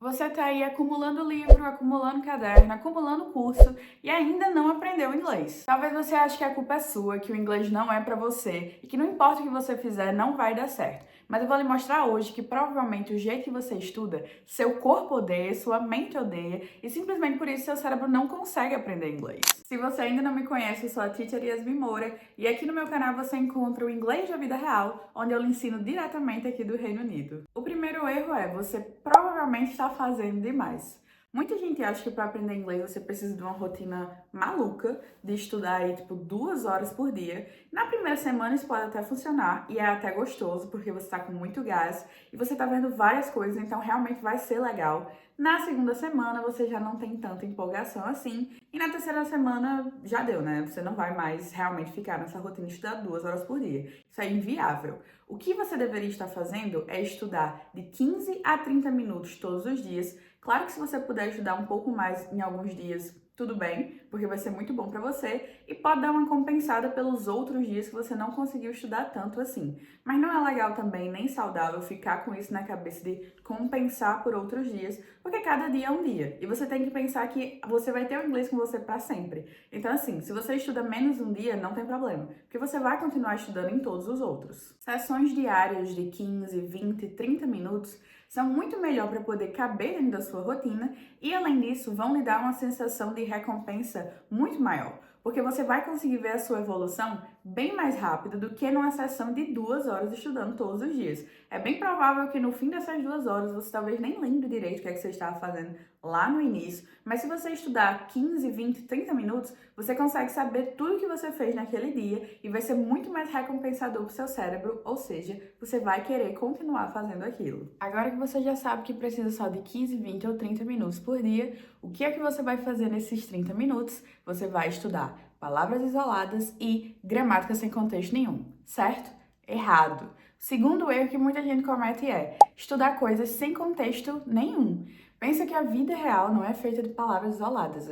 Você está aí acumulando livro, acumulando caderno, acumulando curso e ainda não aprendeu inglês. Talvez você ache que a culpa é sua, que o inglês não é para você e que não importa o que você fizer, não vai dar certo. Mas eu vou lhe mostrar hoje que provavelmente o jeito que você estuda, seu corpo odeia, sua mente odeia e simplesmente por isso seu cérebro não consegue aprender inglês. Se você ainda não me conhece, eu sou a Teacher Yasmin Moura e aqui no meu canal você encontra o inglês da vida real, onde eu lhe ensino diretamente aqui do Reino Unido. O primeiro erro é você provavelmente está fazendo demais. Muita gente acha que para aprender inglês você precisa de uma rotina maluca de estudar aí, tipo, 2 horas por dia. Na primeira semana isso pode até funcionar e é até gostoso, porque você está com muito gás e você está vendo várias coisas, então realmente vai ser legal. Na segunda semana você já não tem tanta empolgação assim e na terceira semana já deu, né? Você não vai mais realmente ficar nessa rotina de estudar 2 horas por dia. Isso é inviável. O que você deveria estar fazendo é estudar de 15 a 30 minutos todos os dias. Claro que se você puder estudar um pouco mais em alguns dias, tudo bem, porque vai ser muito bom para você e pode dar uma compensada pelos outros dias que você não conseguiu estudar tanto assim. Mas não é legal também, nem saudável, ficar com isso na cabeça de compensar por outros dias, porque cada dia é um dia. E você tem que pensar que você vai ter o inglês com você para sempre. Então, assim, se você estuda menos um dia, não tem problema, porque você vai continuar estudando em todos os outros. Sessões diárias de 15, 20, 30 minutos são muito melhor para poder caber dentro da sua rotina e, além disso, vão lhe dar uma sensação de recompensa muito maior, porque você vai conseguir ver a sua evolução bem mais rápido do que numa sessão de 2 horas estudando todos os dias. É bem provável que no fim dessas 2 horas você talvez nem lembre direito o que é que você estava fazendo lá no início, mas se você estudar 15, 20, 30 minutos, você consegue saber tudo que você fez naquele dia e vai ser muito mais recompensador para o seu cérebro, ou seja, você vai querer continuar fazendo aquilo. Agora que você já sabe que precisa só de 15, 20 ou 30 minutos por dia, o que é que você vai fazer nesses 30 minutos? Você vai estudar palavras isoladas e gramática sem contexto nenhum, certo? Errado. Segundo erro que muita gente comete é estudar coisas sem contexto nenhum. Pensa que a vida real não é feita de palavras isoladas.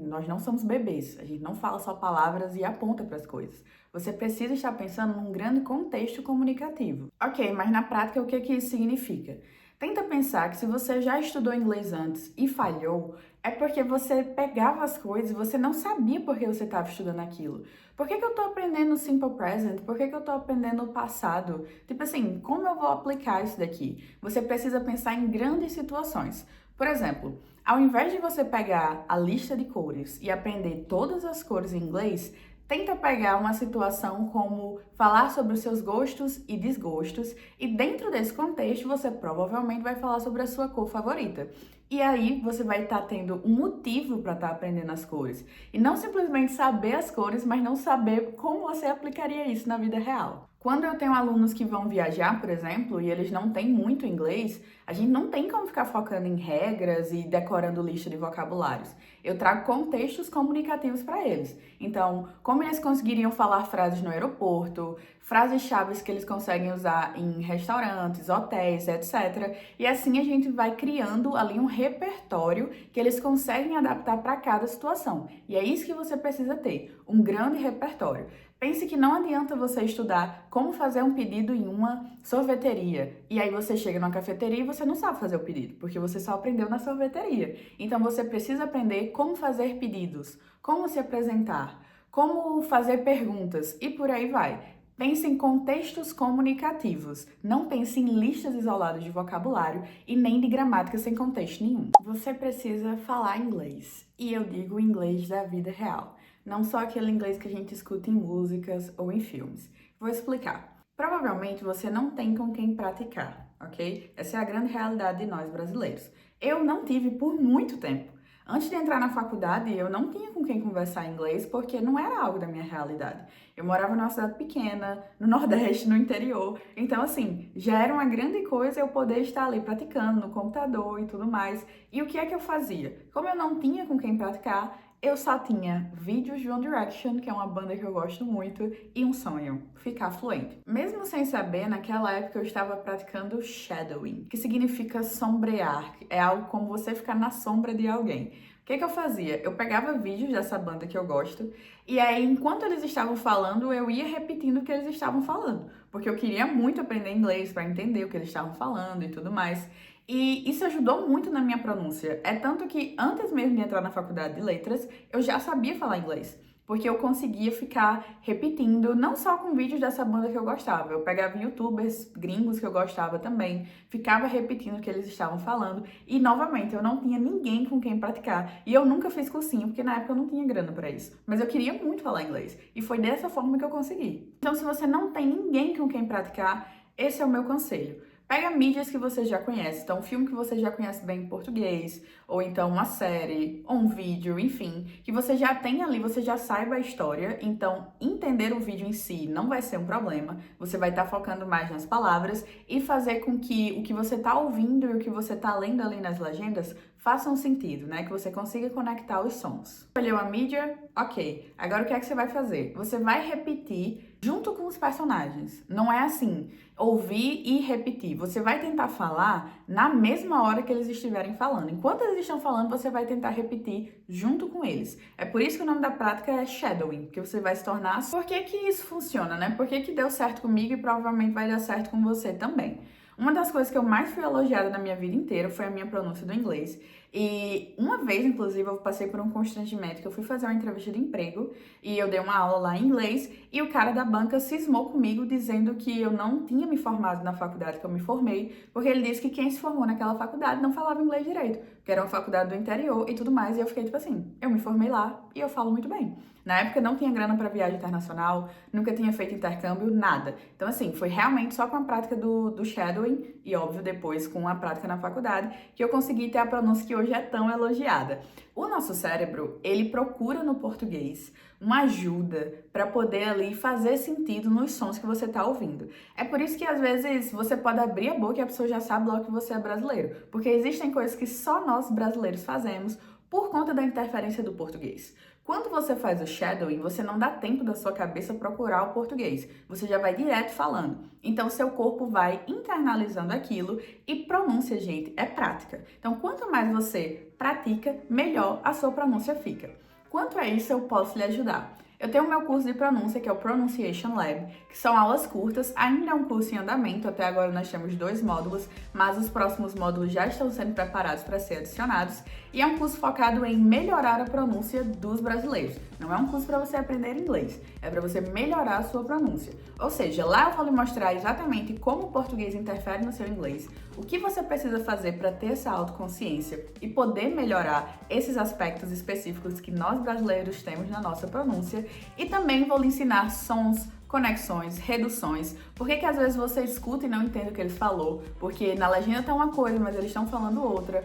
Nós não somos bebês. A gente não fala só palavras e aponta para as coisas. Você precisa estar pensando num grande contexto comunicativo. Ok, mas na prática o que isso significa? Tenta pensar que se você já estudou inglês antes e falhou, é porque você pegava as coisas e você não sabia por que você estava estudando aquilo. Por que eu estou aprendendo o simple present? Por que eu estou aprendendo o passado? Tipo assim, como eu vou aplicar isso daqui? Você precisa pensar em grandes situações. Por exemplo, ao invés de você pegar a lista de cores e aprender todas as cores em inglês, tenta pegar uma situação como falar sobre os seus gostos e desgostos, e dentro desse contexto você provavelmente vai falar sobre a sua cor favorita. E aí você vai estar tendo um motivo para estar aprendendo as cores. E não simplesmente saber as cores, mas não saber como você aplicaria isso na vida real. Quando eu tenho alunos que vão viajar, por exemplo, e eles não têm muito inglês, a gente não tem como ficar focando em regras e decorando lista de vocabulários. Eu trago contextos comunicativos para eles. Então, como eles conseguiriam falar frases no aeroporto, frases-chave que eles conseguem usar em restaurantes, hotéis, etc. E assim a gente vai criando ali um repertório que eles conseguem adaptar para cada situação. E é isso que você precisa ter, um grande repertório. Pense que não adianta você estudar como fazer um pedido em uma sorveteria e aí você chega numa cafeteria e você não sabe fazer o pedido, porque você só aprendeu na sorveteria. Então você precisa aprender como fazer pedidos, como se apresentar, como fazer perguntas e por aí vai. Pense em contextos comunicativos, não pense em listas isoladas de vocabulário e nem de gramática sem contexto nenhum. Você precisa falar inglês, e eu digo inglês da vida real, não só aquele inglês que a gente escuta em músicas ou em filmes. Vou explicar. Provavelmente você não tem com quem praticar, ok? Essa é a grande realidade de nós brasileiros. Eu não tive por muito tempo. Antes de entrar na faculdade, eu não tinha com quem conversar inglês porque não era algo da minha realidade. Eu morava numa cidade pequena, no Nordeste, no interior. Então, assim, já era uma grande coisa eu poder estar ali praticando no computador e tudo mais. E o que é que eu fazia? Como eu não tinha com quem praticar, eu só tinha vídeos de One Direction, que é uma banda que eu gosto muito, e um sonho, ficar fluente. Mesmo sem saber, naquela época eu estava praticando shadowing, que significa sombrear, é algo como você ficar na sombra de alguém. O que eu fazia? Eu pegava vídeos dessa banda que eu gosto, e aí enquanto eles estavam falando, eu ia repetindo o que eles estavam falando, porque eu queria muito aprender inglês para entender o que eles estavam falando e tudo mais. E isso ajudou muito na minha pronúncia. É tanto que antes mesmo de entrar na faculdade de letras, eu já sabia falar inglês. Porque eu conseguia ficar repetindo, não só com vídeos dessa banda que eu gostava. Eu pegava youtubers gringos que eu gostava também, ficava repetindo o que eles estavam falando. E, novamente, eu não tinha ninguém com quem praticar. E eu nunca fiz cursinho, porque na época eu não tinha grana pra isso. Mas eu queria muito falar inglês. E foi dessa forma que eu consegui. Então, se você não tem ninguém com quem praticar, esse é o meu conselho. Pega mídias que você já conhece, então um filme que você já conhece bem em português, ou então uma série, ou um vídeo, enfim, que você já tem ali, você já saiba a história, então entender o vídeo em si não vai ser um problema, você vai estar focando mais nas palavras e fazer com que o que você está ouvindo e o que você está lendo ali nas legendas façam sentido, né? Que você consiga conectar os sons. Escolheu a mídia? Ok. Agora o que é que você vai fazer? Você vai repetir junto com os personagens. Não é assim, ouvir e repetir. Você vai tentar falar na mesma hora que eles estiverem falando. Enquanto eles estão falando, você vai tentar repetir junto com eles. É por isso que o nome da prática é shadowing, que você vai se tornar... Por que que isso funciona, né? Por que que deu certo comigo e provavelmente vai dar certo com você também? Uma das coisas que eu mais fui elogiada na minha vida inteira foi a minha pronúncia do inglês. E uma vez, inclusive, eu passei por um constrangimento que eu fui fazer uma entrevista de emprego e eu dei uma aula lá em inglês e o cara da banca cismou comigo dizendo que eu não tinha me formado na faculdade que eu me formei, porque ele disse que quem se formou naquela faculdade não falava inglês direito, que era uma faculdade do interior e tudo mais, e eu fiquei tipo assim, eu me formei lá e eu falo muito bem. Na época não tinha grana para viagem internacional, nunca tinha feito intercâmbio, nada. Então assim, foi realmente só com a prática do shadowing e óbvio depois com a prática na faculdade que eu consegui ter a pronúncia que hoje é tão elogiada. O nosso cérebro, ele procura no português uma ajuda para poder ali fazer sentido nos sons que você está ouvindo. É por isso que às vezes você pode abrir a boca e a pessoa já sabe logo que você é brasileiro, porque existem coisas que só nós brasileiros fazemos por conta da interferência do português. Quando você faz o shadowing, você não dá tempo da sua cabeça procurar o português. Você já vai direto falando. Então, seu corpo vai internalizando aquilo e pronúncia, gente, é prática. Então, quanto mais você pratica, melhor a sua pronúncia fica. Quanto a isso, eu posso lhe ajudar. Eu tenho o meu curso de pronúncia, que é o Pronunciation Lab, que são aulas curtas, ainda é um curso em andamento, até agora nós temos 2 módulos, mas os próximos módulos já estão sendo preparados para ser adicionados, e é um curso focado em melhorar a pronúncia dos brasileiros. Não é um curso para você aprender inglês, é para você melhorar a sua pronúncia. Ou seja, lá eu vou lhe mostrar exatamente como o português interfere no seu inglês, o que você precisa fazer para ter essa autoconsciência e poder melhorar esses aspectos específicos que nós brasileiros temos na nossa pronúncia, e também vou lhe ensinar sons, conexões, reduções. Por que às vezes você escuta e não entende o que eles falou? Porque na legenda tá uma coisa, mas eles estão falando outra.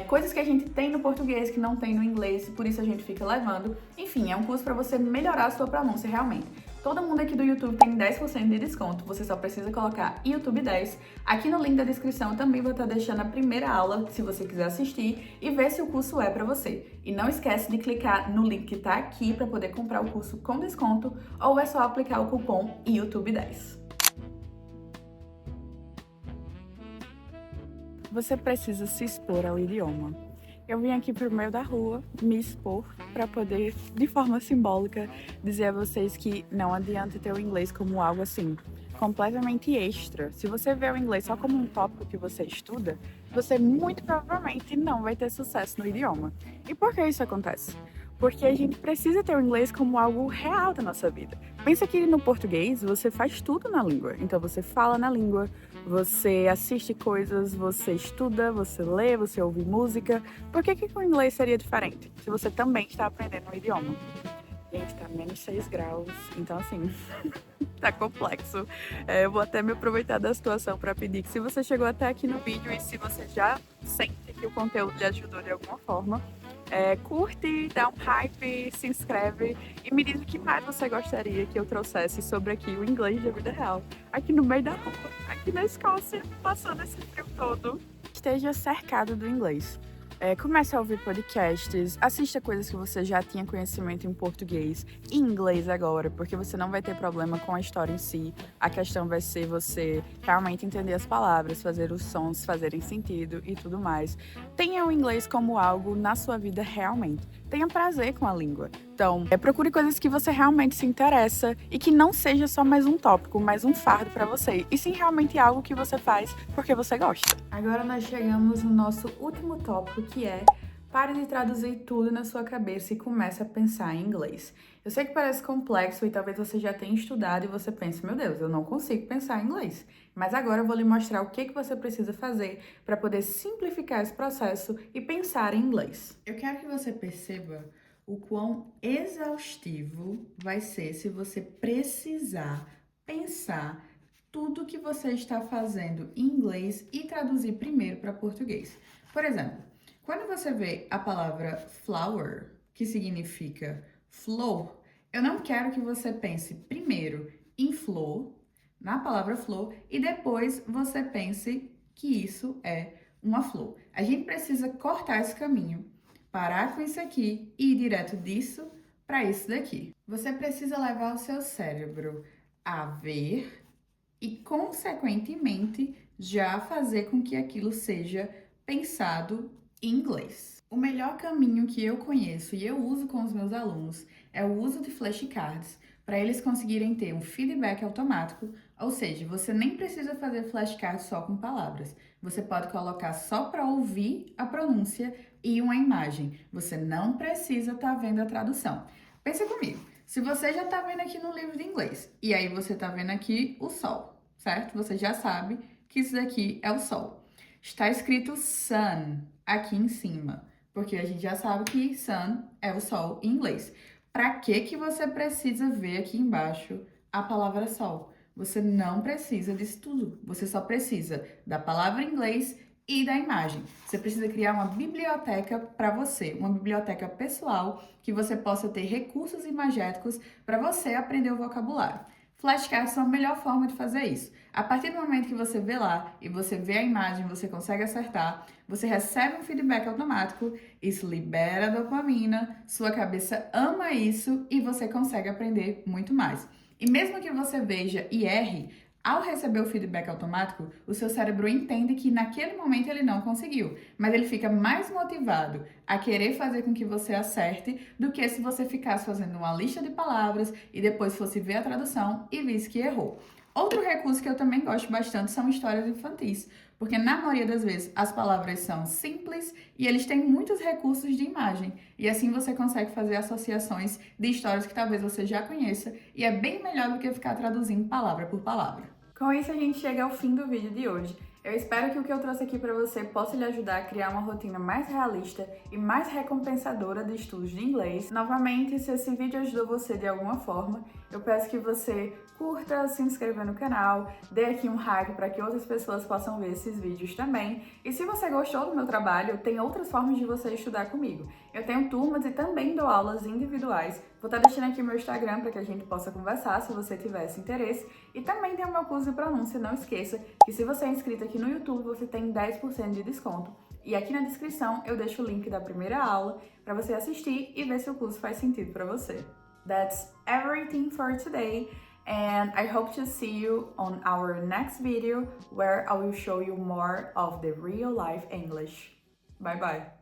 Coisas que a gente tem no português que não tem no inglês, e por isso a gente fica levando. Enfim, é um curso para você melhorar a sua pronúncia realmente. Todo mundo aqui do YouTube tem 10% de desconto, você só precisa colocar YouTube 10. Aqui no link da descrição também vou estar deixando a primeira aula, se você quiser assistir, e ver se o curso é para você. E não esquece de clicar no link que tá aqui para poder comprar o curso com desconto, ou é só aplicar o cupom YouTube 10. Você precisa se expor ao idioma. Eu vim aqui pro meio da rua me expor para poder, de forma simbólica, dizer a vocês que não adianta ter o inglês como algo assim, completamente extra. Se você vê o inglês só como um tópico que você estuda, você muito provavelmente não vai ter sucesso no idioma. E por que isso acontece? Porque a gente precisa ter o inglês como algo real da nossa vida. Pensa que no português você faz tudo na língua. Então você fala na língua, você assiste coisas, você estuda, você lê, você ouve música. Por que o inglês seria diferente? Se você também está aprendendo um idioma. Gente, tá menos 6 graus, então assim, tá complexo. Eu vou até me aproveitar da situação para pedir que se você chegou até aqui no vídeo e se você já sente que o conteúdo lhe ajudou de alguma forma, curte, dá um hype, se inscreve e me diz o que mais você gostaria que eu trouxesse sobre aqui o inglês da vida real, aqui no meio da rua, aqui na Escócia, passando esse frio todo. Esteja cercado do inglês. Comece a ouvir podcasts, assista coisas que você já tinha conhecimento em português e inglês agora, porque você não vai ter problema com a história em si. A questão vai ser você realmente entender as palavras, fazer os sons fazerem sentido e tudo mais. Tenha o inglês como algo na sua vida realmente. Tenha prazer com a língua. Então, procure coisas que você realmente se interessa e que não seja só mais um tópico, mais um fardo para você, e sim realmente algo que você faz porque você gosta. Agora nós chegamos no nosso último tópico, que é: pare de traduzir tudo na sua cabeça e comece a pensar em inglês. Eu sei que parece complexo e talvez você já tenha estudado e você pense: meu Deus, eu não consigo pensar em inglês. Mas agora eu vou lhe mostrar o que você precisa fazer para poder simplificar esse processo e pensar em inglês. Eu quero que você perceba o quão exaustivo vai ser se você precisar pensar tudo que você está fazendo em inglês e traduzir primeiro para português. Por exemplo, quando você vê a palavra flower, que significa flor, eu não quero que você pense primeiro em flor, na palavra flor, e depois você pense que isso é uma flor. A gente precisa cortar esse caminho, parar com isso aqui e ir direto disso para isso daqui. Você precisa levar o seu cérebro a ver e, consequentemente, já fazer com que aquilo seja pensado em inglês. O melhor caminho que eu conheço e eu uso com os meus alunos é o uso de flashcards para eles conseguirem ter um feedback automático, ou seja, você nem precisa fazer flashcards só com palavras. Você pode colocar só para ouvir a pronúncia e uma imagem. Você não precisa estar vendo a tradução. Pensa comigo. Se você já está vendo aqui no livro de inglês, e aí você está vendo aqui o sol, certo? Você já sabe que isso daqui é o sol. Está escrito sun aqui em cima, porque a gente já sabe que sun é o sol em inglês. Para que você precisa ver aqui embaixo a palavra sol? Você não precisa disso tudo. Você só precisa da palavra em inglês e da imagem. Você precisa criar uma biblioteca para você, uma biblioteca pessoal que você possa ter recursos imagéticos para você aprender o vocabulário. Flashcards são a melhor forma de fazer isso. A partir do momento que você vê lá e você vê a imagem, você consegue acertar, você recebe um feedback automático, isso libera dopamina, sua cabeça ama isso e você consegue aprender muito mais. E mesmo que você veja e erre, ao receber o feedback automático, o seu cérebro entende que naquele momento ele não conseguiu, mas ele fica mais motivado a querer fazer com que você acerte do que se você ficasse fazendo uma lista de palavras e depois fosse ver a tradução e visse que errou. Outro recurso que eu também gosto bastante são histórias infantis, porque na maioria das vezes as palavras são simples e eles têm muitos recursos de imagem, e assim você consegue fazer associações de histórias que talvez você já conheça, e é bem melhor do que ficar traduzindo palavra por palavra. Com isso a gente chega ao fim do vídeo de hoje. Eu espero que o que eu trouxe aqui para você possa lhe ajudar a criar uma rotina mais realista e mais recompensadora de estudos de inglês. Novamente, se esse vídeo ajudou você de alguma forma, eu peço que você curta, se inscreva no canal, dê aqui um like para que outras pessoas possam ver esses vídeos também. E se você gostou do meu trabalho, tem outras formas de você estudar comigo. Eu tenho turmas e também dou aulas individuais. Vou estar deixando aqui meu Instagram para que a gente possa conversar se você tivesse interesse. E também tem o meu curso de pronúncia. Não esqueça que se você é inscrito aqui no YouTube, você tem 10% de desconto. E aqui na descrição eu deixo o link da primeira aula para você assistir e ver se o curso faz sentido para você. That's everything for today. And I hope to see you on our next video where I will show you more of the real life English. Bye bye.